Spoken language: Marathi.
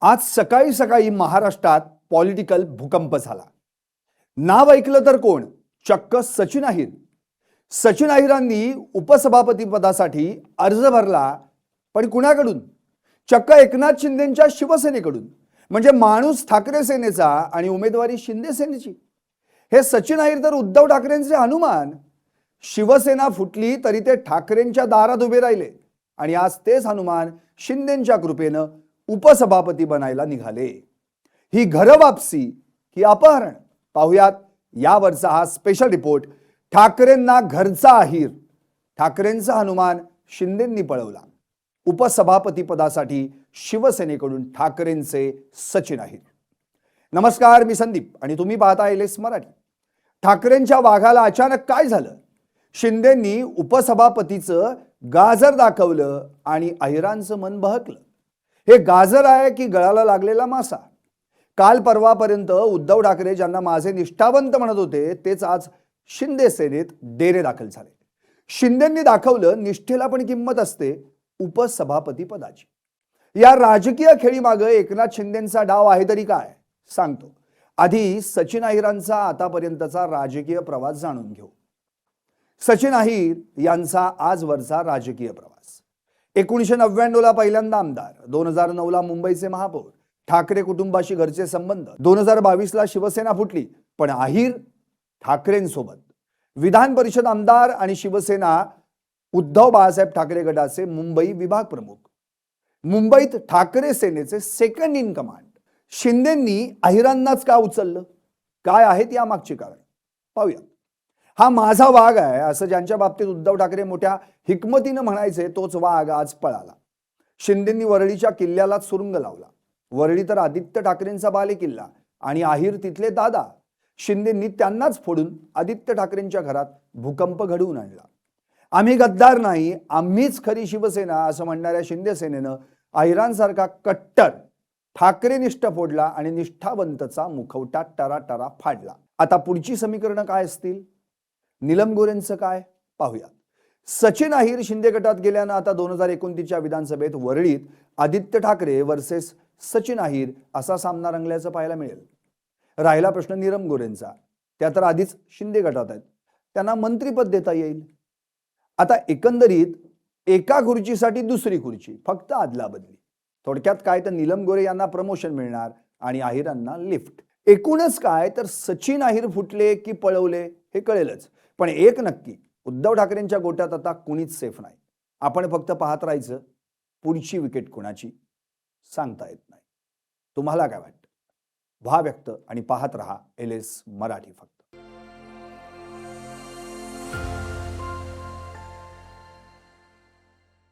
आज सकाळी सकाळी महाराष्ट्रात पॉलिटिकल भूकंप झाला. नाव ऐकलं तर कोण? चक्क सचिन अहिर. सचिन अहिरांनी उपसभापती पदासाठी अर्ज भरला, पण कुणाकडून? चक्क एकनाथ शिंदेच्या शिवसेनेकडून. म्हणजे माणूस ठाकरे सेनेचा आणि उमेदवारी शिंदे सेनेची. हे सचिन अहिर तर उद्धव ठाकरेंचे हनुमान. शिवसेना फुटली तरी ते ठाकरेंच्या दारात उभे राहिले आणि आज तेच हनुमान शिंदेच्या कृपेनं उपसभापती बनायला निघाले. ही घरवापसी की अपहरण? पाहुयात यावरचा हा स्पेशल रिपोर्ट. ठाकरेंना घरचा अहिर, ठाकरेंचा हनुमान शिंदेंनी पळवला. उपसभापती पदासाठी शिवसेनेकडून ठाकरेंचे सचिन अहिर. नमस्कार, मी संदीप आणि तुम्ही पाहताय LS मराठी. ठाकरेंच्या वाघाला अचानक काय झालं? शिंदेंनी उपसभापतीचं गाजर दाखवलं आणि अहिरांचं मन बहकलं. हे गाजर आहे की गळाला लागलेला मासा? काल परवापर्यंत उद्धव ठाकरे ज्यांना माझे निष्ठावंत म्हणत होते तेच आज शिंदे सेनेत डेरे दाखल झाले. शिंदेंनी दाखवलं निष्ठेला पण किंमत असते उपसभापती पदाची. या राजकीय खेळीमागे एकनाथ शिंदेंचा डाव आहे तरी काय, सांगतो. आधी सचिन अहिरांचा आतापर्यंतचा राजकीय प्रवास जाणून घेऊ. सचिन अहिर यांचा आजवरचा राजकीय प्रवास. 1999 ला पहिल्यांदा आमदार, 2009 ला मुंबईचे महापौर, ठाकरे कुटुंबाशी घरचे संबंध. 2022 ला शिवसेना फुटली, पण अहिर ठाकरेंसोबत. विधान परिषद आमदार आणि शिवसेना उद्धव बाळासाहेब ठाकरे गटाचे मुंबई विभाग प्रमुख. मुंबईत ठाकरे सेनेचे सेकंड इन कमांड. शिंदेंनी अहिरांनाच का उचललं? काय आहेत या मागची कारण? पाहूया. हा माझा वाघ आहे असं ज्यांच्या बाबतीत उद्धव ठाकरे मोठ्या हिकमतीनं म्हणायचे, तोच वाघ आज पळाला. शिंदेंनी वरळीच्या किल्ल्याला सुरुंग लावला. वरळी तर आदित्य ठाकरेंचा बाले किल्ला आणि अहिर तिथले दादा. शिंदेंनी त्यांनाच फोडून आदित्य ठाकरेंच्या घरात भूकंप घडवून आणला. आम्ही गद्दार नाही, आम्हीच खरी शिवसेना असं म्हणणाऱ्या शिंदे सेनेनं अहिरांसारखा कट्टर ठाकरे निष्ठ फोडला आणि निष्ठावंतचा मुखवटा टराटरा फाडला. आता पुढची समीकरणं काय असतील? नीलम गोरेंचं काय? पाहूया. सचिन अहिर शिंदे गटात गेल्यानं आता 2029च्या विधानसभेत वरळीत आदित्य ठाकरे वर्सेस सचिन अहिर असा सामना रंगल्याचं पाहायला मिळेल. राहिला प्रश्न नीलम गोरेंचा. त्या तर आधीच शिंदे गटात आहेत, त्यांना मंत्रीपद देता येईल. आता एकंदरीत एका खुर्चीसाठी दुसरी खुर्ची, फक्त आदला बदली. थोडक्यात काय तर नीलम गोरे यांना प्रमोशन मिळणार आणि अहिरांना लिफ्ट. एकूणच काय तर सचिन अहिर फुटले की पळवले हे कळेलच. पण एक नक्की, उद्धव ठाकरेंच्या गोट्यात आता कुणीच सेफ नाही. आपण फक्त पाहत राहायचं, पुढची विकेट कोणाची सांगता येत नाही. तुम्हाला काय वाटतं? व्हा व्यक्त आणि पाहत रहा LS मराठी फक्त.